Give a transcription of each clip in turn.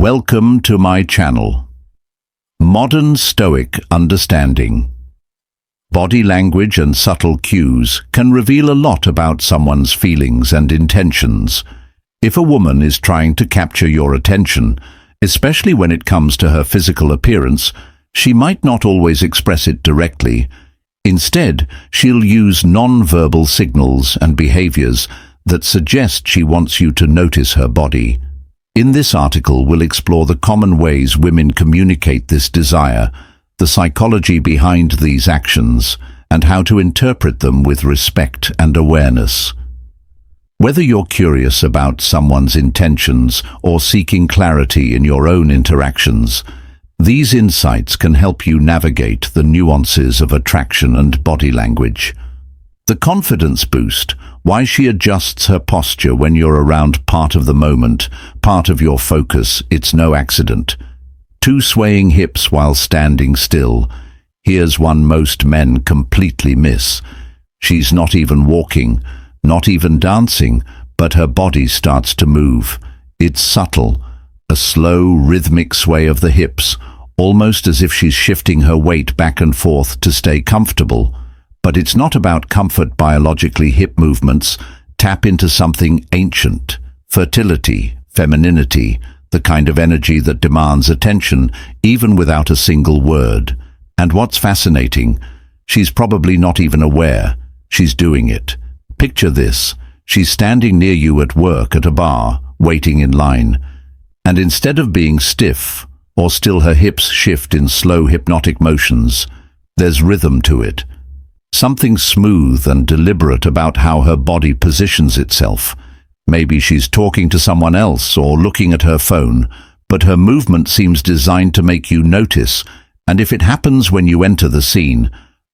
Welcome to my channel. Modern Stoic Understanding. Body language and subtle cues can reveal a lot about someone's feelings and intentions. If a woman is trying to capture your attention, especially when it comes to her physical appearance, she might not always express it directly. Instead, she'll use non-verbal signals and behaviors that suggest she wants you to notice her body. In this article, we'll explore the common ways women communicate this desire, the psychology behind these actions, and how to interpret them with respect and awareness. Whether you're curious about someone's intentions or seeking clarity in your own interactions, these insights can help you navigate the nuances of attraction and body language. The confidence boost, why she adjusts her posture when you're around, part of the moment, part of your focus, it's no accident. 2 swaying hips while standing still. Here's one most men completely miss. She's not even walking, not even dancing, but her body starts to move. It's subtle, a slow, rhythmic sway of the hips, almost as if she's shifting her weight back and forth to stay comfortable. But it's not about comfort biologically. Hip movements tap into something ancient, fertility, femininity, the kind of energy that demands attention even without a single word. And what's fascinating, she's probably not even aware she's doing it. Picture this, she's standing near you at work at a bar, waiting in line, and instead of being stiff or still, her hips shift in slow hypnotic motions. There's rhythm to it. Something smooth and deliberate about how her body positions itself. Maybe she's talking to someone else or looking at her phone, but her movement seems designed to make you notice, and if it happens when you enter the scene,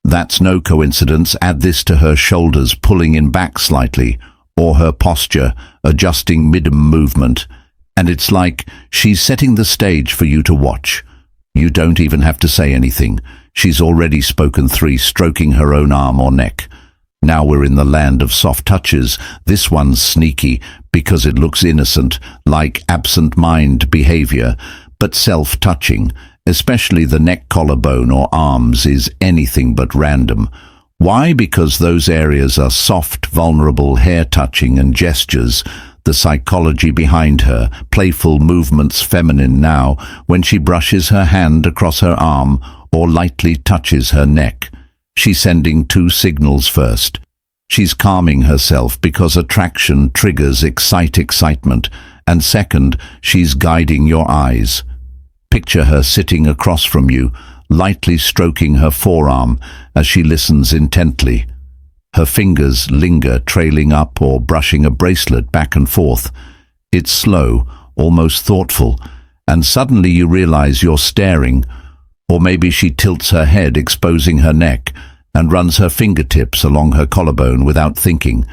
that's no coincidence. Add this to her shoulders pulling in back slightly, or her posture adjusting mid-movement, and it's like she's setting the stage for you to watch. You don't even have to say anything. She's already spoken. 3 stroking her own arm or neck. Now we're in the land of soft touches. This one's sneaky because it looks innocent, like absent-mind behavior, but self-touching, especially the neck, collarbone, or arms, is anything but random. Why? Because those areas are soft, vulnerable. Hair touching and gestures, the psychology behind her, playful movements, feminine now, when she brushes her hand across her arm or lightly touches her neck. She's sending 2 signals. First, she's calming herself because attraction triggers excitement, and second, she's guiding your eyes. Picture her sitting across from you, lightly stroking her forearm as she listens intently. Her fingers linger, trailing up or brushing a bracelet back and forth. It's slow, almost thoughtful, and suddenly you realize you're staring. Or maybe she tilts her head, exposing her neck, and runs her fingertips along her collarbone without thinking.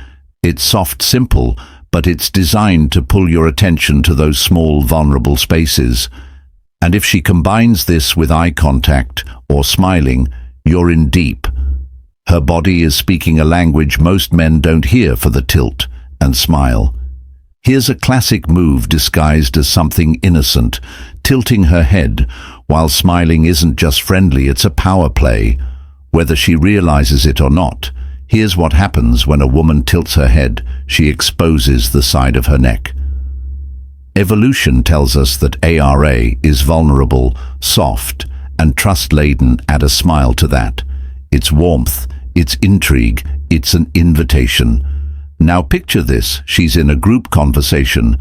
It's soft, simple, but it's designed to pull your attention to those small, vulnerable spaces. And if she combines this with eye contact or smiling, you're in deep. Her body is speaking a language most men don't hear for the tilt and smile. Here's a classic move disguised as something innocent. Tilting her head while smiling isn't just friendly, it's a power play. Whether she realizes it or not, here's what happens when a woman tilts her head. She exposes the side of her neck. Evolution tells us that ARA is vulnerable, soft, and trust-laden. Add a smile to that. It's warmth, it's intrigue, it's an invitation. Now picture this, she's in a group conversation.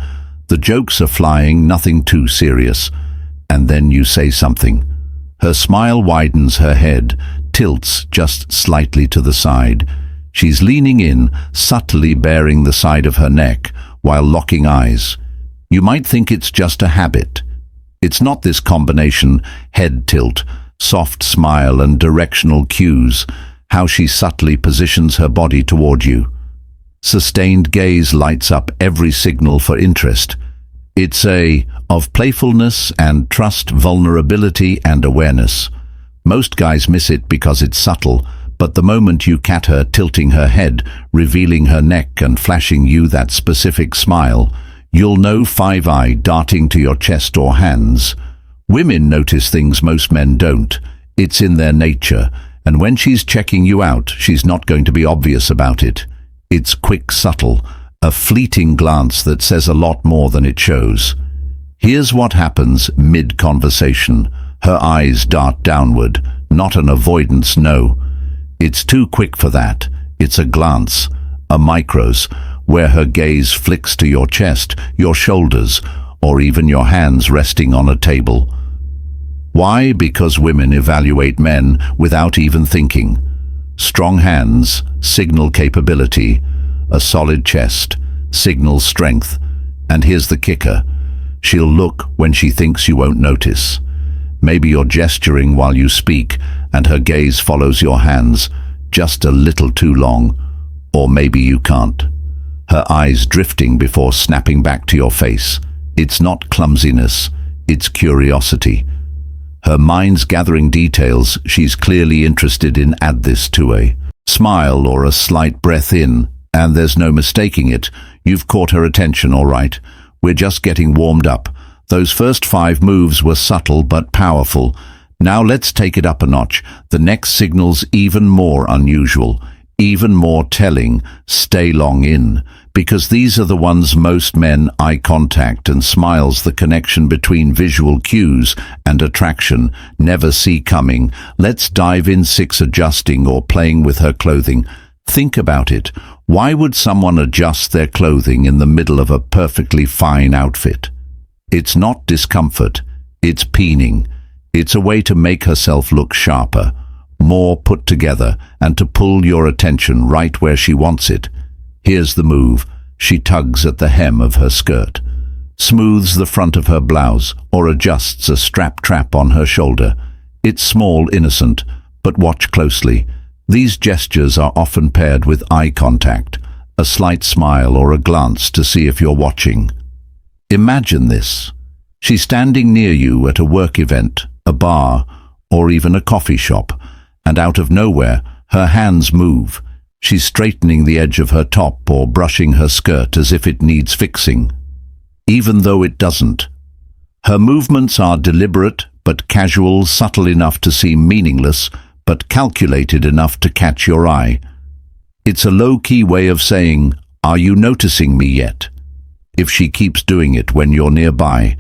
The jokes are flying, nothing too serious. And then you say something. Her smile widens, her head tilts just slightly to the side. She's leaning in, subtly baring the side of her neck, while locking eyes. You might think it's just a habit. It's not. This combination, head tilt, soft smile, and directional cues, how she subtly positions her body toward you. Sustained gaze lights up every signal for interest. It's of playfulness and trust, vulnerability and awareness. Most guys miss it because it's subtle, but the moment you catch her tilting her head, revealing her neck and flashing you that specific smile, You'll know 5 eye darting to your chest or hands. Women notice things most men don't. It's in their nature, and when she's checking you out, she's not going to be obvious about it. It's quick, subtle, a fleeting glance that says a lot more than it shows. Here's what happens mid-conversation. Her eyes dart downward, not an avoidance, no. It's too quick for that. It's a glance, a micros, where her gaze flicks to your chest, your shoulders, or even your hands resting on a table. Why? Because women evaluate men without even thinking. Strong hands signal capability, a solid chest signals strength, and here's the kicker. She'll look when she thinks you won't notice. Maybe you're gesturing while you speak, and her gaze follows your hands, just a little too long. Or maybe you can't. Her eyes drifting before snapping back to your face. It's not clumsiness, it's curiosity. Her mind's gathering details she's clearly interested in. Add this to a smile or a slight breath in, and there's no mistaking it. You've caught her attention, all right. We're just getting warmed up. Those first 5 moves were subtle but powerful. Now let's take it up a notch. The next signal's even more unusual, even more telling. Stay long in, because these are the ones most men eye contact and smiles, the connection between visual cues and attraction, never see coming. Let's dive in. 6 adjusting or playing with her clothing. Think about it. Why would someone adjust their clothing in the middle of a perfectly fine outfit? It's not discomfort, it's peening. It's a way to make herself look sharper, more put together, and to pull your attention right where she wants it. Here's the move. She tugs at the hem of her skirt, smooths the front of her blouse, or adjusts a strap trap on her shoulder. It's small, innocent, but watch closely. These gestures are often paired with eye contact, a slight smile or a glance to see if you're watching. Imagine this. She's standing near you at a work event, a bar, or even a coffee shop, and out of nowhere, her hands move. She's straightening the edge of her top or brushing her skirt as if it needs fixing, even though it doesn't. Her movements are deliberate but casual, subtle enough to seem meaningless, but calculated enough to catch your eye. It's a low-key way of saying, "Are you noticing me yet?" If she keeps doing it when you're nearby,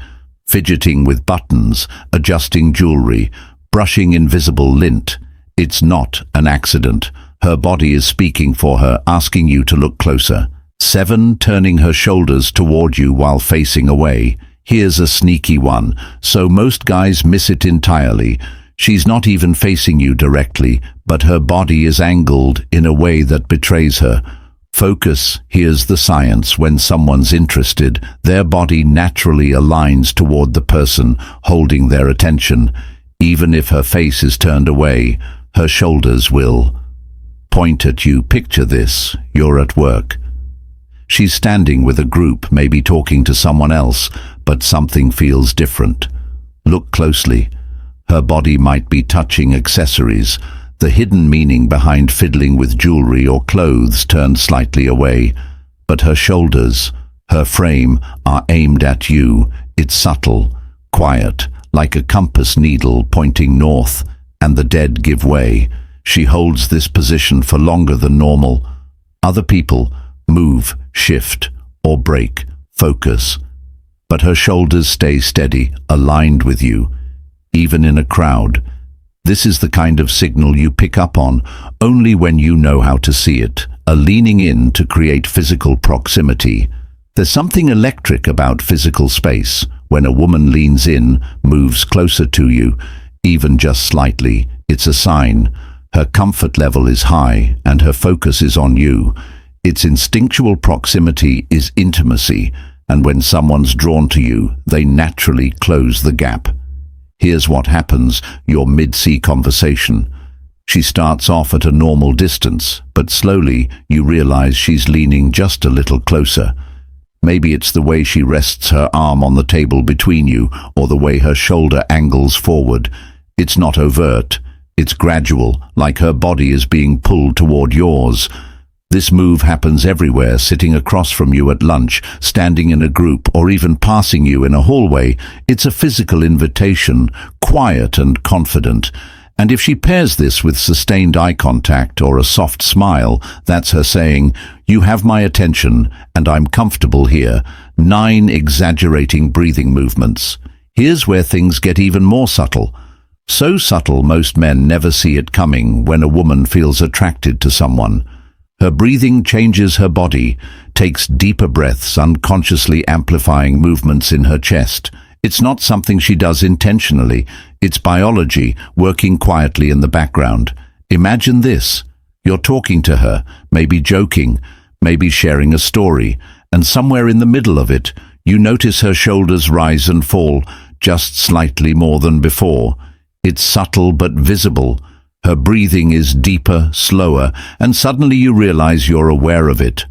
fidgeting with buttons, adjusting jewelry, brushing invisible lint, it's not an accident. Her body is speaking for her, asking you to look closer. 7, turning her shoulders toward you while facing away. Here's a sneaky one, so most guys miss it entirely. She's not even facing you directly, but her body is angled in a way that betrays her. Focus. Here's the science. When someone's interested, their body naturally aligns toward the person holding their attention. Even if her face is turned away, her shoulders will point at you. Picture this. You're at work. She's standing with a group, maybe talking to someone else, but something feels different. Look closely. Her body might be touching accessories, the hidden meaning behind fiddling with jewelry or clothes turned slightly away. But her shoulders, her frame, are aimed at you. It's subtle, quiet, like a compass needle pointing north, and the dead give way. She holds this position for longer than normal. Other people move, shift, or break, focus. But her shoulders stay steady, aligned with you, even in a crowd. This is the kind of signal you pick up on only when you know how to see it, a leaning in to create physical proximity. There's something electric about physical space. When a woman leans in, moves closer to you, even just slightly, it's a sign. Her comfort level is high and her focus is on you. Its instinctual proximity is intimacy, and when someone's drawn to you, they naturally close the gap. Here's what happens. Your mid-sea conversation. She starts off at a normal distance, but slowly you realize she's leaning just a little closer. Maybe it's the way she rests her arm on the table between you, or the way her shoulder angles forward. It's not overt. It's gradual, like her body is being pulled toward yours. This move happens everywhere, sitting across from you at lunch, standing in a group, or even passing you in a hallway. It's a physical invitation, quiet and confident. And if she pairs this with sustained eye contact or a soft smile, that's her saying, "You have my attention and I'm comfortable here." 9 exaggerating breathing movements. Here's where things get even more subtle. So subtle most men never see it coming when a woman feels attracted to someone. Her breathing changes her body, takes deeper breaths, unconsciously amplifying movements in her chest. It's not something she does intentionally. It's biology working quietly in the background. Imagine this. You're talking to her, maybe joking, maybe sharing a story, and somewhere in the middle of it, you notice her shoulders rise and fall, just slightly more than before. It's subtle but visible. Her breathing is deeper, slower, and suddenly you realize you're aware of it.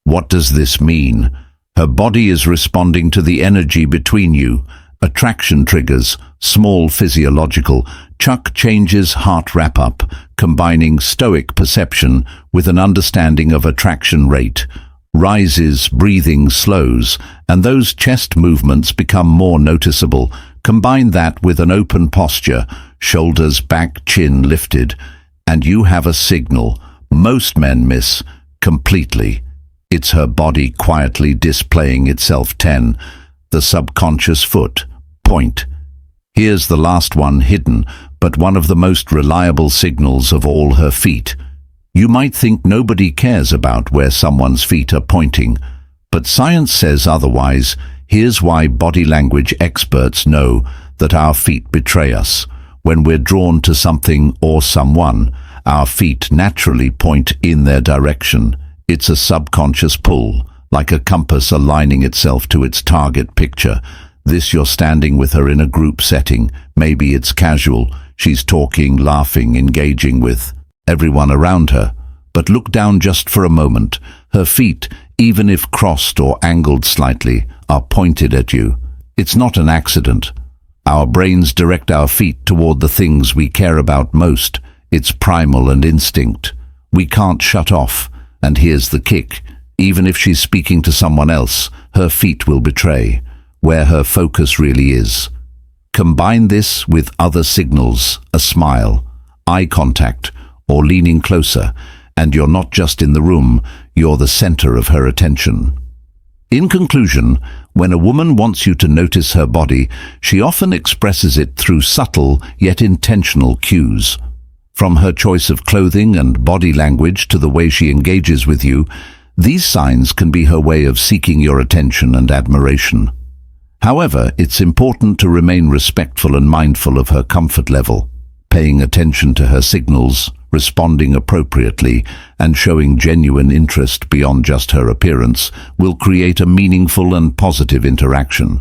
What does this mean? Her body is responding to the energy between you. Attraction triggers, small physiological, Chuck changes heart wrap-up, combining Stoic perception with an understanding of attraction rate. Rises, breathing slows, and those chest movements become more noticeable. Combine that with an open posture, shoulders back, chin lifted, and you have a signal most men miss completely. It's her body quietly displaying itself. 10. The subconscious foot. Point. Here's the last one, hidden, but one of the most reliable signals of all, her feet. You might think nobody cares about where someone's feet are pointing, but science says otherwise. Here's why body language experts know that our feet betray us. When we're drawn to something or someone, our feet naturally point in their direction. It's a subconscious pull, like a compass aligning itself to its target picture. You're standing with her in a group setting. Maybe it's casual. She's talking, laughing, engaging with everyone around her. But look down just for a moment. Her feet, even if crossed or angled slightly, are pointed at you. It's not an accident. Our brains direct our feet toward the things we care about most. It's primal and instinct. We can't shut off. And here's the kick. Even if she's speaking to someone else, her feet will betray where her focus really is. Combine this with other signals, a smile, eye contact, or leaning closer, and you're not just in the room, you're the center of her attention. In conclusion, when a woman wants you to notice her body, she often expresses it through subtle yet intentional cues. From her choice of clothing and body language to the way she engages with you, these signs can be her way of seeking your attention and admiration. However, it's important to remain respectful and mindful of her comfort level, paying attention to her signals, responding appropriately, and showing genuine interest beyond just her appearance will create a meaningful and positive interaction.